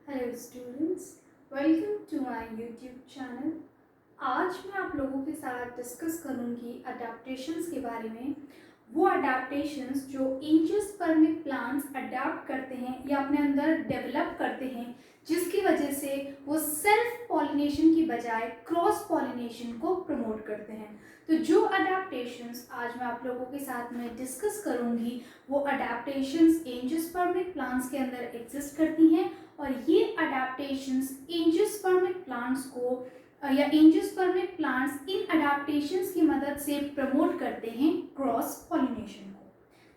Hello students, welcome to my YouTube channel. आज मैं आप लोगों के साथ डिस्कस करूंगी अडेप्टेशंस के बारे में। वो अडेप्टेशंस जो एंजियोस्पर्मिक प्लांट्स अडेप्ट करते हैं या अपने अंदर डेवलप करते हैं, जिसकी वजह से वो सेल्फ पॉलिनेशन की बजाय क्रॉस पॉलिनेशन को प्रमोट करते हैं। तो जो अडेप्टेशंस आज मैं आप लोगों के साथ में डिस्कस करूंगी वो अडेप्टेशंस एंजियोस्पर्मिक प्लांट्स के अंदर एग्जिस्ट करती हैं और ये अडेप्टेशंस एंजियोस्पर्मिक प्लांट्स को या एंजियोस्पर्मिक प्लांट्स इन अडेप्टेशंस की मदद से प्रमोट करते हैं क्रॉस पॉलिनेशन को।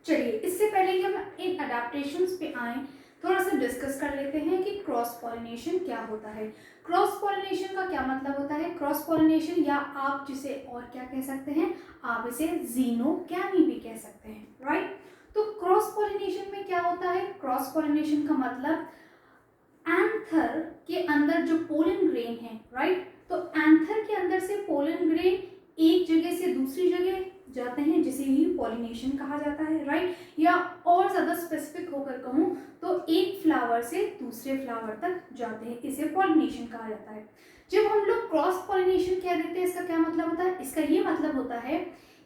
चलिए, इससे पहले कि हम इन अडेप्टेशंस पे आए, थोड़ा सा डिस्कस कर लेते हैं कि क्रॉस पॉलिनेशन क्या होता है। क्रॉस पॉलिनेशन का क्या मतलब होता है? क्रॉस पॉलिनेशन, या आप जिसे और क्या कह सकते हैं, आप इसे ज़ीनोगैमी भी कह सकते हैं, राइट। तो क्रॉस पॉलिनेशन में क्या होता है? क्रॉस पॉलिनेशन का मतलब एंथर के अंदर जो पोलन ग्रेन है, राइट, तो एंथर के अंदर से पोलन ग्रेन एक जगह से दूसरी जगह जाते हैं, जिसे ही पॉलिनेशन कहा जाता है, राइट। या और ज़्यादा स्पेसिफिक होकर कहूँ तो एक फ्लावर से दूसरे फ्लावर तक जाते हैं, इसे पॉलिनेशन कहा जाता है। जब हम लोग क्रॉस पॉलिनेशन कह देते हैं, इसका क्या मतलब होता है? इसका ये मतलब होता है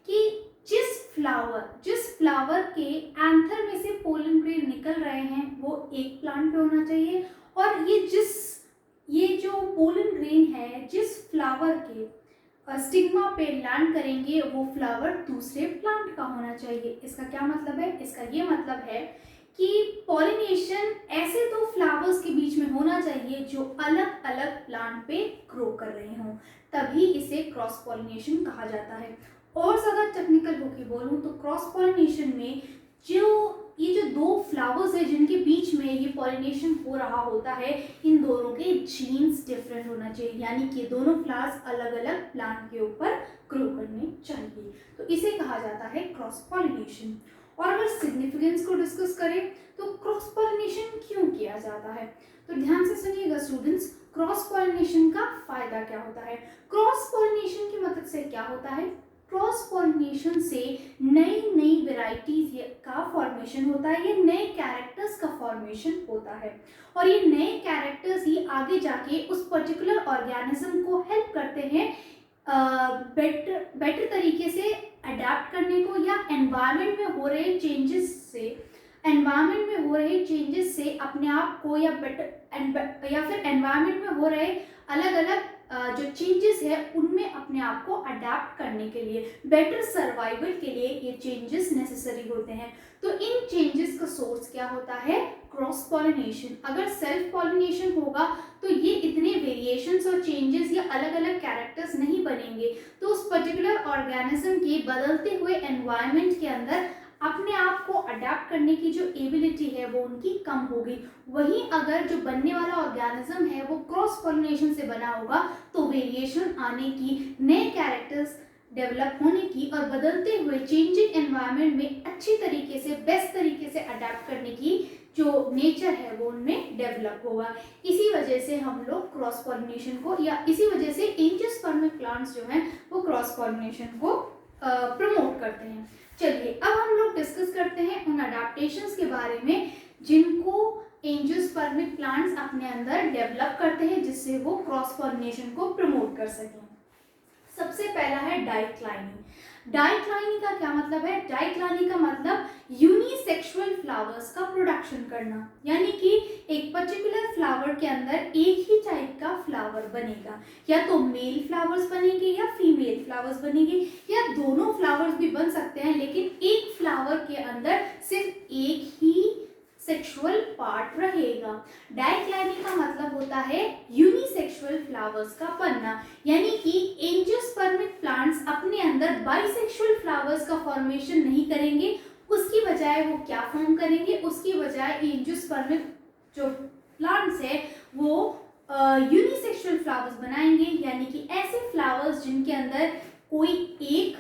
कि जिस फ्लावर के एंथर में से पोलन ग्रेन निकल रहे हैं वो एक प्लांट पे होना चाहिए, और ये जो पोलन ग्रेन है जिस फ्लावर के स्टिग्मा पे लैंड करेंगे वो फ्लावर दूसरे प्लांट का होना चाहिए। इसका क्या मतलब है? इसका ये मतलब है कि पॉलिनेशन ऐसे दो फ्लावर्स के बीच में होना चाहिए जो अलग अलग प्लांट पे ग्रो कर रहे हों, तभी इसे क्रॉस पॉलिनेशन कहा जाता है। और ज़्यादा टेक्निकल होके बोलूँ तो क्रॉस पॉलिनेशन में ये जो दो फ्लावर्स है जिनके बीच में ये पॉलिनेशन हो रहा होता है, इन दोनों के जीन्स डिफरेंट होना चाहिए, यानी कि दोनों फ्लावर्स अलग अलग प्लांट के ऊपर ग्रो करने चाहिए, तो इसे कहा जाता है क्रॉस पॉलिनेशन। और अगर सिग्निफिकेंस को डिस्कस करें तो क्रॉस पॉलिनेशन क्यों किया जाता है, तो ध्यान से सुनिएगा स्टूडेंट्स। क्रॉस पॉलिनेशन का फायदा क्या होता है? क्रॉस पॉलिनेशन की मदद से क्या होता है? क्रॉस पॉलिनेशन से नई नई वेराइटीज का फॉर्मेशन होता है, ये नए कैरेक्टर्स का फॉर्मेशन होता है, और ये नए कैरेक्टर्स ही आगे जाके उस पर्टिकुलर ऑर्गेनिज्म को हेल्प करते हैं बेटर तरीके से अडेप्ट करने को, या एनवायरनमेंट में हो रहे चेंजेस से अपने आप को, या फिर एनवायरनमेंट में हो रहे अलग अलग जो चेंजेस है उनमें अपने आप को अडेप्ट करने के लिए, बेटर सर्वाइवल के लिए ये चेंजेस नेसेसरी होते हैं। तो इन चेंजेस का सोर्स क्या होता है? Cross pollination. अगर सेल्फ पॉलिनेशन होगा तो ये इतने वेरिएशंस और चेंजेस या अलग अलग कैरेक्टर्स नहीं बनेंगे, तो उस पर्टिकुलर ऑर्गेनिज्म के बदलते हुए एनवायरनमेंट के अंदर अपने आप को अडेप्ट करने की जो एबिलिटी है वो उनकी कम होगी। वहीं अगर जो बनने वाला ऑर्गेनिज्म है वो क्रॉस पॉलिनेशन से बना होगा तो वेरिएशन आने की, नए कैरेक्टर्स डेवलप होने की और बदलते हुए चेंजिंग एनवायरनमेंट में अच्छी तरीके से, बेस्ट तरीके से अडेप्ट करने की जो नेचर है वो उनमें डेवलप होगा। इसी वजह से हम लोग क्रॉस पॉलिनेशन को, या इसी वजह से एंजियोस्पर्मिक प्लांट्स जो हैं वो क्रॉस पॉलिनेशन को प्रमोट करते हैं। चलिए, अब हम लोग डिस्कस करते हैं उन अडेप्टेशंस के बारे में जिनको एंजियोस्पर्मिक प्लांट्स अपने अंदर डेवलप करते हैं, जिससे वो क्रॉस पॉलिनेशन को प्रमोट कर सकें। सबसे पहला है डाइक्लाइनी। डाइक्लाइनी का क्या मतलब है? डाइक्लाइनी का मतलब यूनिसेक्सुअल फ्लावर्स का प्रोडक्शन करना, यानी कि एक पर्टिकुलर फ्लावर के अंदर एक ही टाइप का फ्लावर बनेगा, या तो मेल फ्लावर्स बनेंगे या फीमेल फ्लावर्स बनेंगे, या दोनों फ्लावर्स भी बन सकते हैं, लेकिन एक फ्लावर के अंदर सिर्फ एक ही सेक्सुअल पार्ट रहेगा। डाइक्लाइनी का मतलब होता है यूनिसेक्सुअल फ्लावर्स का बनना, यानी कि एंजियोस्पर्मिक प्लांट्स अपने अंदर बाइसेक्सुअल फ्लावर्स का फॉर्मेशन नहीं करेंगे, उसकी बजाय वो क्या फॉर्म करेंगे? उसकी बजाय एंजियोस्पर्मिक जो प्लांट्स है वो यूनिसेक्सुअल फ्लावर्स बनाएंगे, यानी कि ऐसे फ्लावर्स जिनके अंदर कोई एक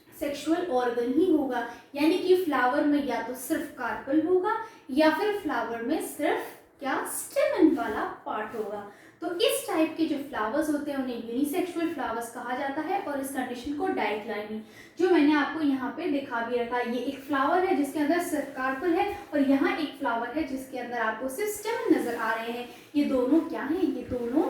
सेक्सुअल ऑर्गन ही होगा, यानी कि फ्लावर में या तो सिर्फ कार्पल होगा या फिर फ्लावर में सिर्फ क्या स्टेमन वाला पार्ट होगा। तो इस टाइप के जो फ्लावर्स होते हैं उन्हें यूनिसेक्सुअल फ्लावर्स कहा जाता है और इस कंडीशन को डाइक्लाइनिंग, जो मैंने आपको यहाँ पे दिखा भी रखा, ये एक फ्लावर है जिसके अंदर सिर्फ कार्पल है और यहाँ एक फ्लावर है जिसके अंदर आपको सिर्फ स्टेम नजर आ रहे हैं। ये दोनों क्या हैं? ये दोनों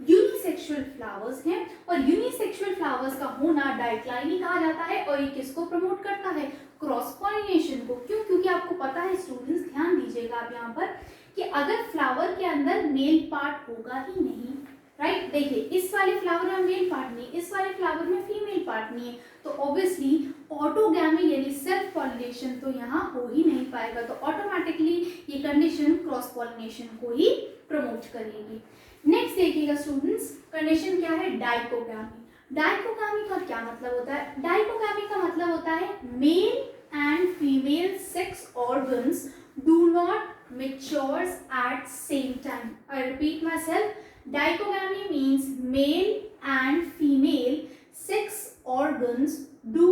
यूनिसेक्सुअल फ्लावर्स हैं और यूनिसेक्सुअल फ्लावर्स का होना डाइक्लाइनिंग कहा जाता है। और ये किसको प्रमोट करता है? क्रॉस पॉलिनेशन को। क्यों? क्योंकि आपको पता है स्टूडेंट्स, ध्यान दीजिएगा आप यहाँ पर, कि अगर फ्लावर के अंदर मेल पार्ट होगा ही नहीं, राइट, देखिए इस वाले फ्लावर में मेल पार्ट नहीं, इस वाले फ्लावर में फीमेल पार्ट नहीं है, तो ऑब्वियसली ऑटोगैमी यानी सेल्फ पॉलिनेशन तो यहाँ हो ही नहीं पाएगा, तो ऑटोमेटिकली ये कंडीशन क्रॉस पॉलिनेशन को ही प्रमोट करेगी। नेक्स्ट देखिएगा स्टूडेंट्स, कंडीशन क्या है? डाइकोगामी। डाइकोगामी का क्या मतलब होता है? डाइकोगामी का मतलब होता है male and female sex organs do not matures at same time. I repeat myself. Dichogamy means male and female sex organs do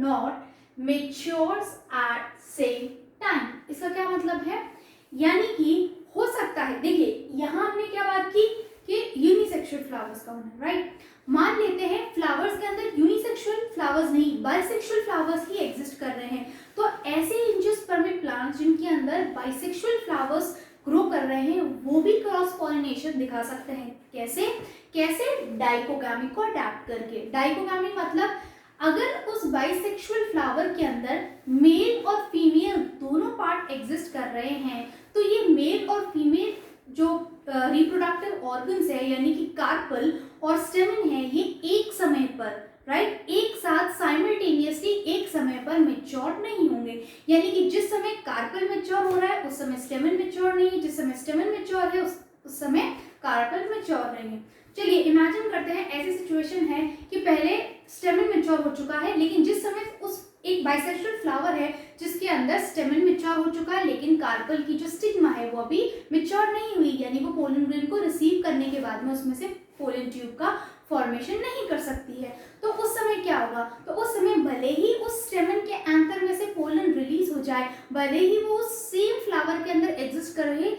not matures at same time. इसका क्या मतलब है? यानी कि हो सकता है, देखिए यहाँ हमने क्या बात की कि यूनिसेक्सुअल फ्लावर्स का होना, राइट। मान लेते हैं फ्लावर्स के अंदर यूनिसेक्सुअल फ्लावर्स नहीं, बाइसेक्सुअल फ्लावर्स ही एग्जिस्ट कर रहे हैं, तो ऐसे एंजियोस्पर्मिक प्लांट्स जिनके अंदर बाइसेक्सुअल फ्लावर्स ग्रो कर रहे हैं वो भी क्रॉस पॉलिनेशन दिखा सकते हैं। कैसे? कैसे? डाइकोगामी को अडैप्ट करके। डाइकोगामी मतलब अगर उस बाइसेक्सुअल फ्लावर के अंदर मेल और फीमेल दोनों पार्ट एग्जिस्ट कर रहे हैं, तो ये मेल और फीमेल जो रिप्रोडक्टिव ऑर्गन्स है यानी कि कार्पल और स्टेमन है, ये एक समय पर, राइट, एक साथ साइमल्टेनियसली एक समय पर मैच्योर नहीं होंगे। यानी कि जिस समय कार्पल मैच्योर हो रहा है उस समय स्टेमन मैच्योर नहीं है, जिस समय स्टेमन मैच्योर है उस समय कार्पल मैच्योर नहीं है। चलिए इमेजिन करते हैं ऐसी सिचुएशन है कि पहले स्टेमन मैच्योर हो चुका है, लेकिन जिस समय उस एक बाइसेक्सुअल फ्लावर है जिसके अंदर स्टेमन मैच्योर हो चुका है लेकिन कार्पल की जो स्टिग्मा है वो अभी मैच्योर नहीं हुई, यानी वो पोलन ग्रेन को रिसीव करने के बाद में उसमें से पोलन ट्यूब का फॉर्मेशन नहीं कर सकती है। तो उस समय क्या होगा? तो उस समय भले ही उस स्टेमन के एंथर में से पोलन रिलीज हो जाए, भले ही वो उस सेम फ्लावर के अंदर एग्जिस्ट कर रहे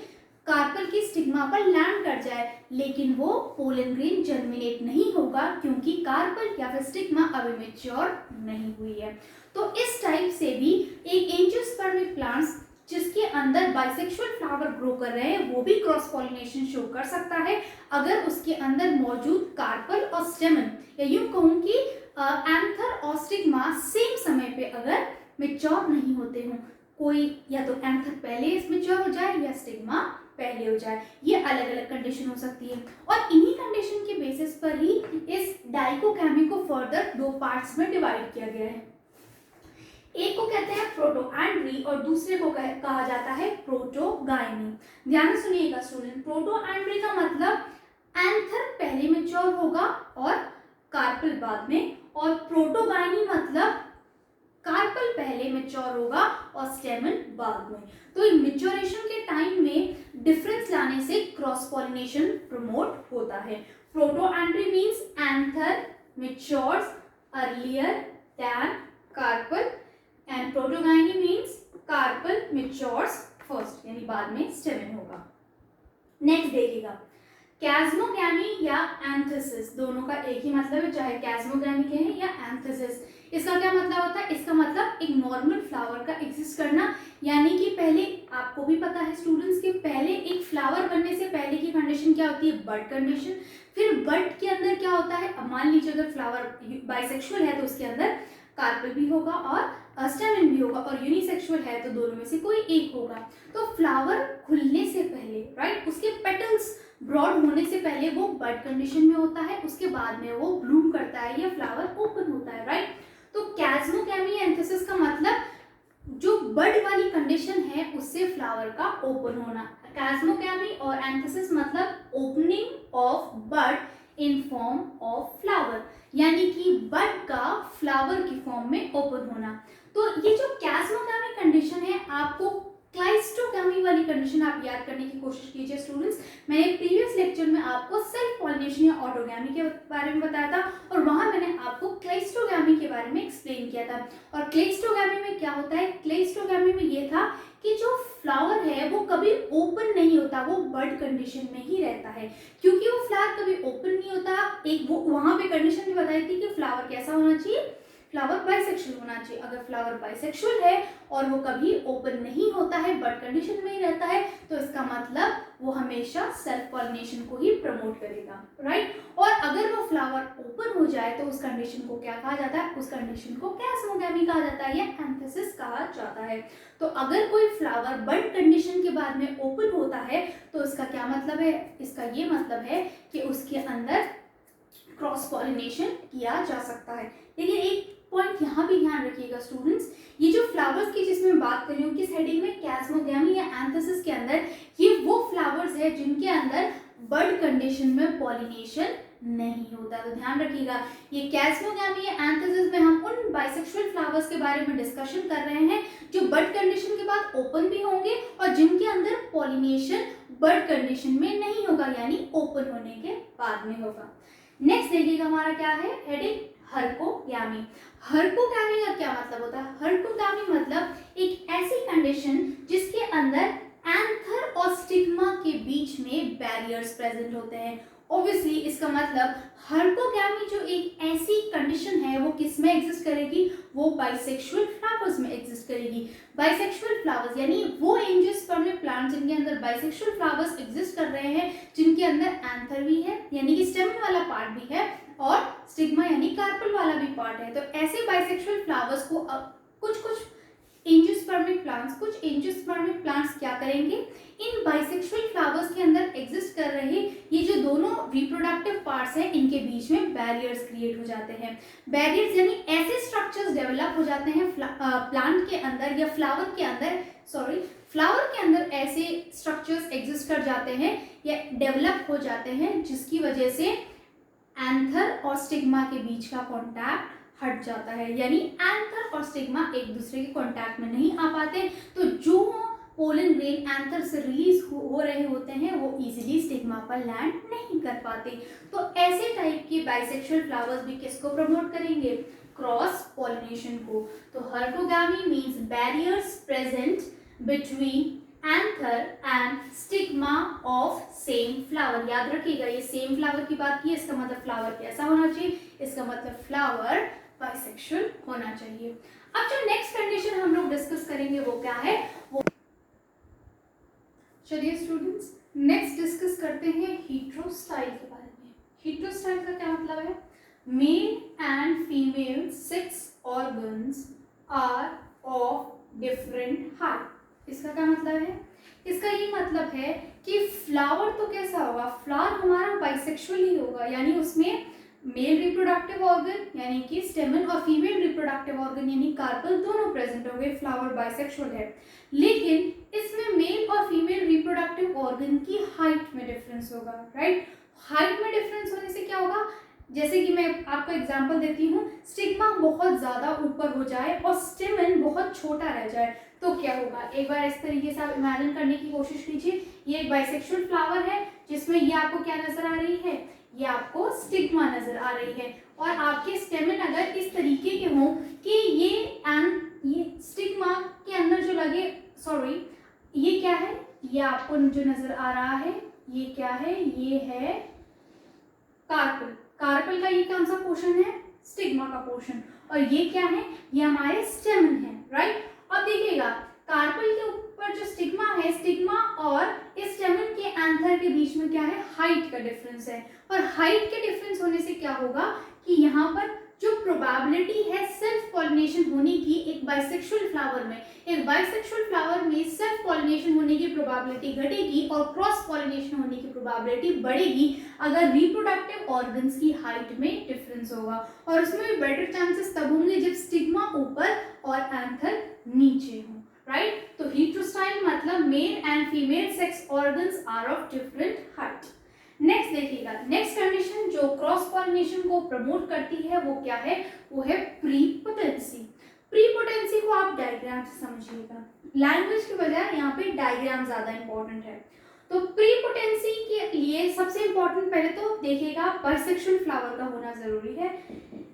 कार्पल की स्टिग्मा पर लैंड कर जाए, लेकिन वो पोलन ग्रेन जर्मिनेट नहीं होगा क्योंकि कार्पल या फिर स्टिग्मा अभी मैच्योर नहीं हुई है। तो इस टाइप से भी एक एंजियोस्पर्मिक प्लांट्स जिसके अंदर बाइसेक्सुअल फ्लावर ग्रो कर रहे हैं वो भी क्रॉस पॉलिनेशन शो कर सकता है अगर उसके अंदर मौजूद कार्पल और स्टेमन, या यूं कहूं कि एंथर और स्टिग्मा सेम समय पे अगर मैच्योर नहीं होते हों, कोई या तो एंथर पहले मैच्योर हो जाए या स्टिग्मा पहले हो जाए, ये अलग अलग कंडीशन हो सकती है। और इन्हीं कंडीशन के बेसिस पर ही इस डाइकोगामी को फर्दर दो पार्ट्स में डिवाइड किया गया है। एक को कहते हैं प्रोटोएंड्री और दूसरे को कहा जाता है प्रोटोगाइनी। ध्यान से सुनिएगा स्टूडेंट, प्रोटोएंड्री का मतलब एंथर पहले मैच्योर होगा और कार्पल बाद में, और प्रोटोगाइनी मतलब कार्पल पहले मैच्योर होगा और स्टेमन बाद में। तो मैच्योरेशन के टाइम में डिफरेंस लाने से क्रॉस पॉलिनेशन प्रमोट होता है। Protandry means anther matures earlier than carpel and protogyny means carpel matures first, यानी बाद में स्टेमन होगा। नेक्स्ट देखिएगा, कैस्मोगैमी या एंथेसिस, दोनों का एक ही मतलब है, चाहे कैस्मोगैमी कहें या एंथेसिस। इसका क्या मतलब होता है? इसका मतलब एक नॉर्मल फ्लावर का एग्जिस्ट करना, यानी कि पहले आपको भी पता है स्टूडेंट्स कि पहले एक फ्लावर बनने से पहले की कंडीशन क्या होती है? बड कंडीशन। फिर बड के अंदर क्या होता है? अब मान लीजिए अगर फ्लावर बाइसेक्सुअल है तो उसके अंदर कार्पल भी होगा और स्टेमन भी होगा, और यूनिसेक्सुअल है तो दोनों में से कोई एक होगा। तो फ्लावर खुलने से पहले, राइट, उसके पेटल्स ब्रॉड होने से पहले वो बड कंडीशन में होता है, उसके बाद में वो ब्लूम करता है या फ्लावर ओपन होता है, राइट। तो कैस्मोगैमी एंथेसिस का मतलब जो बड वाली कंडीशन है उससे फ्लावर का ओपन होना। कैस्मोगैमी और एंथेसिस मतलब opening of bud in form of flower, यानी कि बड का फ्लावर की फॉर्म में ओपन होना। तो ये जो कैस्मोगैमी कंडीशन है, आपको क्लाइस्टोगैमी वाली कंडीशन आप याद करने की कोशिश कीजिए स्टूडेंट्स। मैंने प्रीवियस लेक्चर में आपको सेल्फ पॉलिनेशन या ऑटोगैमी के बारे में बताया था और वहां मैंने आपको क्लाइस्टोगैमी के बारे में एक्सप्लेन किया था। और क्लाइस्टोगैमी में क्या होता है? क्लाइस्टोगैमी में ये था कि जो फ्लावर है वो कभी ओपन नहीं होता, होता, वो बर्ड कंडीशन में ही रहता है, क्योंकि वो फ्लावर कभी ओपन नहीं होता। एक वो वहां पे कंडीशन भी बताई थी कि फ्लावर कैसा होना चाहिए, फ्लावर बाइसेक्सुअल होना चाहिए। अगर फ्लावर बाइसेक्सुअल है और वो कभी ओपन नहीं होता है, बर्ड कंडीशन में ही रहता है, तो इसका मतलब वो हमेशा सेल्फ पॉलिनेशन को ही प्रमोट करेगा, राइट। और अगर वो फ्लावर ओपन हो जाए तो उस कंडीशन को क्या कहा जाता है, उस कंडीशन को कैस्मोगैमी कहा जाता है या एंथेसिस कहा जाता है। तो अगर कोई फ्लावर बर्ड कंडीशन के बाद में ओपन होता है तो इसका क्या मतलब है, इसका ये मतलब है कि उसके अंदर क्रॉस पॉलिनेशन किया जा सकता है। लेकिन एक पॉइंट यहाँ भी ध्यान रखिएगा स्टूडेंट्स, ये जो फ्लावर्स की जिसमें मैं बात कर रही हूँ किस हेडिंग में, कैस्मोगैमी या एंथेसिस के अंदर, ये वो फ्लावर्स है जिनके अंदर बर्ड कंडीशन में पॉलिनेशन नहीं होता। तो ध्यान रखिएगा, ये कैस्मोगैमी या एंथेसिस में हम उन बाइसेक्सुअल फ्लावर्स के बारे में डिस्कशन कर रहे हैं जो बर्ड कंडीशन के बाद ओपन भी होंगे और जिनके अंदर पॉलिनेशन बर्ड कंडीशन में नहीं होगा, यानी ओपन होने के बाद में होगा। नेक्स्ट देखिएगा हमारा क्या है हेडिंग, हर्कोगैमी। हर्कोगैमी का क्या मतलब होता है, हर्कोगैमी मतलब एक ऐसी कंडीशन जिसके अंदर एंथर और स्टिग्मा के बीच में बैरियर्स प्रेजेंट होते हैं। ऑब्वियसली इसका मतलब हर्कोगैमी जो एक ऐसी कंडीशन है वो किस में एग्जिस्ट करेगी, वो बाइसेक्सुअल फ्लावर्स में एग्जिस्ट करेगी। बाइसेक्सुअल फ्लावर्स यानी वो एंजियोस्पर्म में प्लांट जिनके अंदर बाइसेक्सुअल फ्लावर्स एग्जिस्ट कर रहे हैं, जिनके अंदर एंथर भी है यानी कि स्टेमन वाला पार्ट भी है और स्टिग्मा यानी कार्पल वाला भी पार्ट है। तो ऐसे बाइसेक्सुअल फ्लावर्स को कुछ एंजियोस्पर्मिक प्लांट्स क्या करेंगे, इन बाइसेक्सुअल फ्लावर्स के अंदर एग्जिस्ट कर रहे ये जो दोनों रिप्रोडक्टिव पार्ट्स हैं इनके बीच में बैरियर्स क्रिएट हो जाते हैं। बैरियर्स यानी ऐसे स्ट्रक्चर्स डेवलप हो जाते हैं प्लांट के अंदर या फ्लावर के अंदर ऐसे स्ट्रक्चर्स एग्जिस्ट कर जाते हैं या डेवलप हो जाते हैं जिसकी वजह से एंथर और स्टिग्मा के बीच का कॉन्टैक्ट हट जाता है, यानी एंथर और स्टिग्मा एक दूसरे के कांटेक्ट में नहीं आ पाते, तो जो पोलन ग्रेन एंथर से रिलीज हो रहे होते हैं वो इजीली स्टिग्मा पर लैंड नहीं कर पाते। तो ऐसे टाइप के बाइसेक्सुअल फ्लावर्स भी किसको प्रमोट करेंगे, क्रॉस पॉलिनेशन को। तो herkogamy means barriers present between anther and stigma of same flower. याद रखिएगा ये सेम फ्लावर की बात की, इसका मतलब फ्लावर कैसा होना चाहिए, इसका मतलब फ्लावर बाइसेक्सुअल होना चाहिए। अब जो नेक्स्ट कंडीशन हम लोग डिस्कस करेंगे वो क्या है, वो चलिए स्टूडेंट्स नेक्स्ट डिस्कस करते हैं हीटेरोस्टाइल के बारे में। हीटेरोस्टाइल का क्या मतलब है, male and female sex organs are of different height. इसका क्या मतलब है, इसका ये मतलब है कि फ्लावर तो कैसा होगा, फ्लावर हमारा बाइसेक्सुअल ही होगा, यानी उसमें मेल रिप्रोडक्टिव ऑर्गन यानी कि स्टेमन और फीमेल रिप्रोडक्टिव ऑर्गन यानी कार्पल दोनों प्रेजेंट हो गए, फ्लावर बाइसेक्सुअल है। लेकिन इसमें मेल और फीमेल रिप्रोडक्टिव ऑर्गन की हाइट में डिफरेंस होगा, राइट। हाइट में डिफरेंस होने से क्या होगा, जैसे कि मैं आपको एग्जांपल देती हूँ, स्टिग्मा बहुत ज्यादा ऊपर हो जाए और स्टेमन बहुत छोटा रह जाए तो क्या होगा, एक बार इस तरीके से आप इमेजिन करने की कोशिश कीजिए। ये एक बाइसेक्सुअल फ्लावर है जिसमें ये आपको क्या नजर आ रही है, ये आपको स्टिग्मा नजर आ रही है, और आपके स्टेमन अगर इस तरीके के हों कि ये स्टिग्मा के अंदर जो लगे, ये क्या है, ये आपको जो नजर आ रहा है ये क्या है, ये है कार्पल। कार्पल का ये कौन सा पोर्शन है, स्टिग्मा का पोर्शन, और ये क्या है, ये हमारे स्टेमन है, राइट। अब देखिएगा कार्पल के ऊपर जो स्टिग्मा है, स्टिग्मा और इस स्टेमन के एंथर के बीच में क्या है, हाइट का डिफरेंस है, और हाइट के डिफरेंस होने से क्या होगा कि यहाँ पर जो प्रोबेबिलिटी है सेल्फ पॉलिनेशन होने की एक बाइसेक्सुअल फ्लावर में सेल्फ पॉलिनेशन होने की प्रोबेबिलिटी घटेगी और क्रॉस पॉलिनेशन होने की प्रोबेबिलिटी बढ़ेगी अगर रिप्रोडक्टिव ऑर्गन्स की हाइट में डिफरेंस होगा, और उसमें भी बेटर चांसेस तब होंगे जब स्टिग्मा ऊपर और एंथर नीचे हो, राइट। तो हीटेरोस्टाइल मतलब male and female sex organs are of different height. Next देखिएगा, नेक्स्ट कंडीशन जो क्रॉस पॉलिनेशन को प्रमोट करती है वो क्या है, वो है प्रीपोटेंसी। प्रीपोटेंसी को आप डायग्राम से समझिएगा, लैंग्वेज के बजाय यहाँ पे डायग्राम ज्यादा इंपॉर्टेंट है। तो प्रीपोटेंसी के लिए सबसे इंपॉर्टेंट पहले तो देखिएगा बाइसेक्सुअल फ्लावर का होना जरूरी है।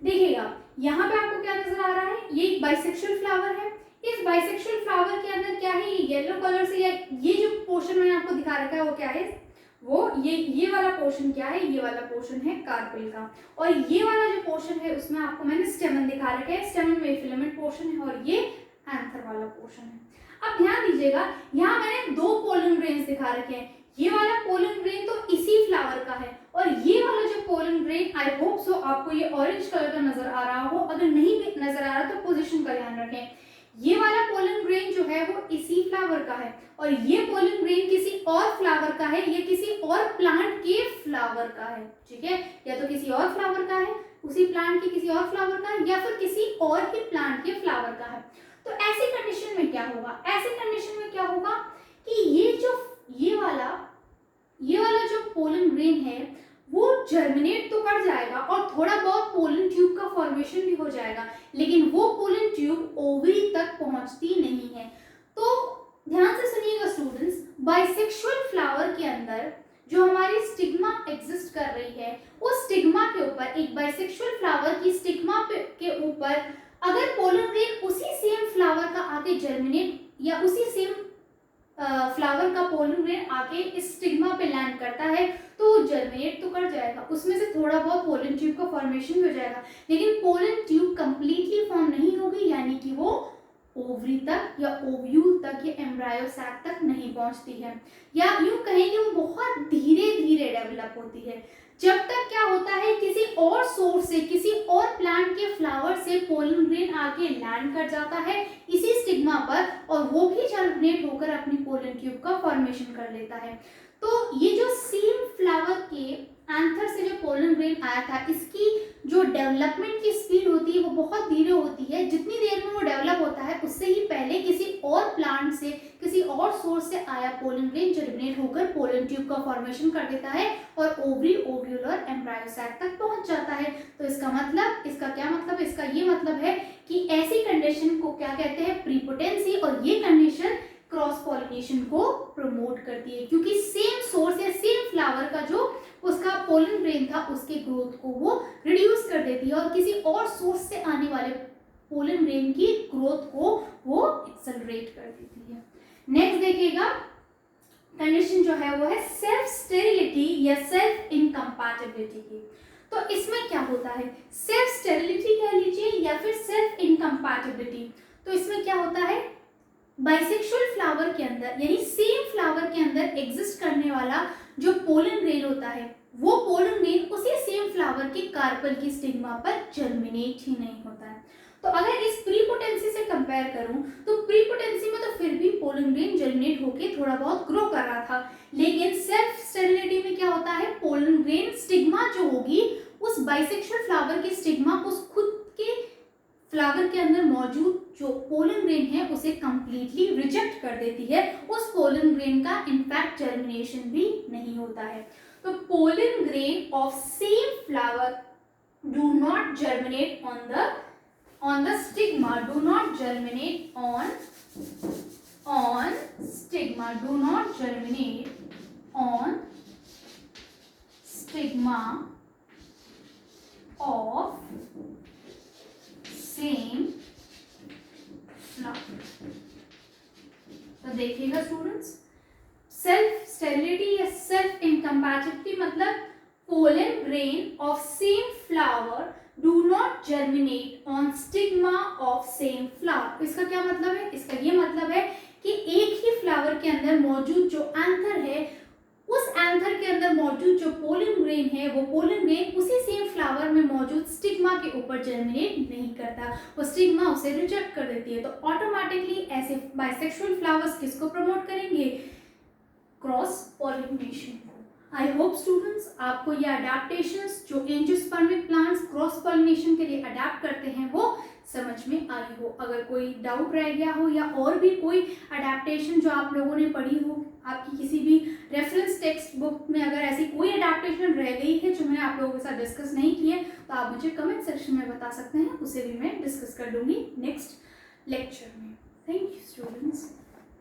देखिएगा यहाँ पे आपको क्या नजर आ रहा है, ये एक बाइसेक्सुअल फ्लावर है, इस बाइसेक्सुअल फ्लावर के अंदर क्या है, ये येलो कलर से, या ये जो पोर्शन मैंने आपको दिखा रखा है वो क्या है, वो ये वाला पोर्शन क्या है, ये वाला पोर्शन है कार्पेल का, और ये वाला जो पोर्शन है उसमें आपको मैंने स्टेमन दिखा रखा है, स्टेमन में फिलामेंट पोर्शन है, और ये एंथर वाला पोर्शन है। अब ध्यान दीजिएगा, यहाँ मैंने दो पोलन ग्रेन्स दिखा रखे हैं, ये वाला पोलन ग्रेन तो इसी फ्लावर का है, और ये वाला जो pollen grain, I hope so आपको ये ऑरेंज कलर का नजर आ रहा हो, अगर नहीं भी नजर आ रहा तो पोजीशन का ध्यान रखें। ये वाला पोलन ग्रेन जो है वो इसी फ्लावर का है, और ये पोलन ग्रेन किसी और फ्लावर का है, ये किसी और प्लांट के फ्लावर का है, ठीक है, या तो किसी और फ्लावर का है, उसी प्लांट के किसी और फ्लावर का है, या फिर किसी और ही प्लांट के फ्लावर का है। तो ऐसी कंडीशन में क्या होगा, ऐसी कंडीशन में क्या होगा कि ये वाला जो पोलन ग्रेन है वो जर्मिनेट तो कर जाएगा और थोड़ा बहुत पोलन ट्यूब का फॉर्मेशन भी हो जाएगा, लेकिन वो पोलन ट्यूब ओवरी तक पहुंचती नहीं है। तो ध्यान से सुनिएगा स्टूडेंट्स, बाइसेक्सुअल फ्लावर के अंदर जो हमारी स्टिग्मा एग्जिस्ट कर रही है, उस स्टिग्मा के ऊपर, एक बाइसेक्सुअल फ्लावर की स्टिग्मा के ऊपर अगर पोलन ग्रेन उसी सेम फ्लावर का आके जर्मिनेट, या उसी सेम फ्लावर का पोलन ग्रेन आके इस स्टिग्मा पे लैंड करता है, तो जर्मिनेट तो कर जाएगा, उसमें से थोड़ा बहुत पोलन ट्यूब का फॉर्मेशन भी हो जाएगा, लेकिन पोलन ट्यूब कंप्लीटली फॉर्म नहीं होगी, यानी कि वो ओवरी तक या ओव्यूल तक या एम्ब्रायो सैक तक नहीं पहुंचती है, या यूं कहें कि वो बहुत धीरे धीरे डेवलप होती है। जब तक क्या होता है, किसी और सोर्स से, किसी और प्लांट के फ्लावर से पोलन ग्रेन आके लैंड कर जाता है इसी स्टिग्मा पर, और वो भी जर्मिनेट होकर अपनी पोलन ट्यूब का फॉर्मेशन कर लेता है। तो ये जो सेम फ्लावर के एंथर से जो पोलन ग्रेन आया था, इसकी जो डेवलपमेंट की स्पीड होती है वो बहुत धीरे होती है। जितनी देर में वो डेवलप होता है उससे ही पहले किसी और प्लांट से, किसी और सोर्स से आया पोलन ग्रेन जर्मिनेट होकर पोलन ट्यूब का फॉर्मेशन कर देता है और ओवरी, ओव्यूल और एम्ब्रायो सैक तक पहुंच जाता है। तो इसका मतलब, इसका क्या मतलब है, इसका ये मतलब है कि ऐसी कंडीशन को क्या कहते हैं, प्रीपोटेंसी, और ये कंडीशन क्रॉस पॉलिनेशन को प्रमोट करती है, क्योंकि सेम सोर्स या सेम फ्लावर का जो उसका पोलन ग्रेन था उसके ग्रोथ को वो रिड्यूस कर देती है, और किसी और सोर्स से आने वाले पोलन ग्रेन की ग्रोथ को वो एक्सेलरेट कर देती है। नेक्स्ट देखिएगा, कंडीशन जो है वो है सेल्फ स्टेरिलिटी या सेल्फ इनकम्पैटिबिलिटी की। तो इसमें क्या होता है, सेल्फ स्टेरिलिटी कह लीजिए या फिर सेल्फ इनकम्पैटिबिलिटी। तो इसमें क्या होता है, बाइसेक्सुअल फ्लावर के अंदर, यानी सेम फ्लावर के अंदर एग्जिस्ट करने वाला जो पोलन ग्रेन होता है, वो पोलन ग्रेन उसी सेम फ्लावर के कार्पल की स्टिग्मा पर जर्मिनेट ही नहीं होता है। तो अगर इस प्रीपोटेंसी से कंपेयर करूं, तो प्रीपोटेंसी में तो फिर भी पोलन ग्रेन जर्मिनेट होके थोड़ा बहुत ग्रो कर रहा था, लेकिन सेल्फ स्टेरिलिटी में क्या होता है, पोलन ग्रेन स्टिग्मा जो होगी उस बाइसेक्सुअल फ्लावर की स्टिग्मा उस खुद के फ्लावर के अंदर मौजूद जो पोलन ग्रेन है उसे कंप्लीटली रिजेक्ट कर देती है, उस पोलन ग्रेन का इनफैक्ट जर्मिनेशन भी नहीं होता है। तो pollen grain of same flower do not germinate on the stigma, do not germinate on stigma, do not germinate on stigma of same flower। तो देखिएगा स्टूडेंट्स, सेल्फ स्टेरिलिटी या self incompatibility मतलब pollen grain of same flower do not germinate on stigma of same flower। इसका क्या मतलब है, इसका ये मतलब है कि एक ही फ्लावर के अंदर मौजूद जो एंथर है, उस एंथर के अंदर मौजूद जो पोलन ग्रेन है, वो पोलन ग्रेन उसी सेम फ्लावर में मौजूद स्टिग्मा के ऊपर जर्मिनेट नहीं करता, वो स्टिग्मा उसे रिजेक्ट कर देती है। तो ऑटोमेटिकली ऐसे बाइसेक्सुअल फ्लावर्स किसको प्रमोट करेंगे, क्रॉस पॉलिनेशन को। आई होप स्टूडेंट्स आपको ये अडेप्टेशंस जो एंजियोस्पर्मिक प्लांट्स क्रॉस पॉलिनेशन के लिए अडेप्ट करते हैं वो समझ में आई हो। अगर कोई डाउट रह गया हो या और भी कोई अडेप्टेशन जो आप लोगों ने पढ़ी हो, आपकी किसी भी रेफरेंस टेक्स्ट बुक में अगर ऐसी कोई अडेप्टेशन रह गई है जो मैंने आप लोगों के साथ डिस्कस नहीं की है, तो आप मुझे कमेंट सेक्शन में बता सकते हैं, उसे भी मैं डिस्कस कर दूंगी नेक्स्ट लेक्चर में। Thank you students.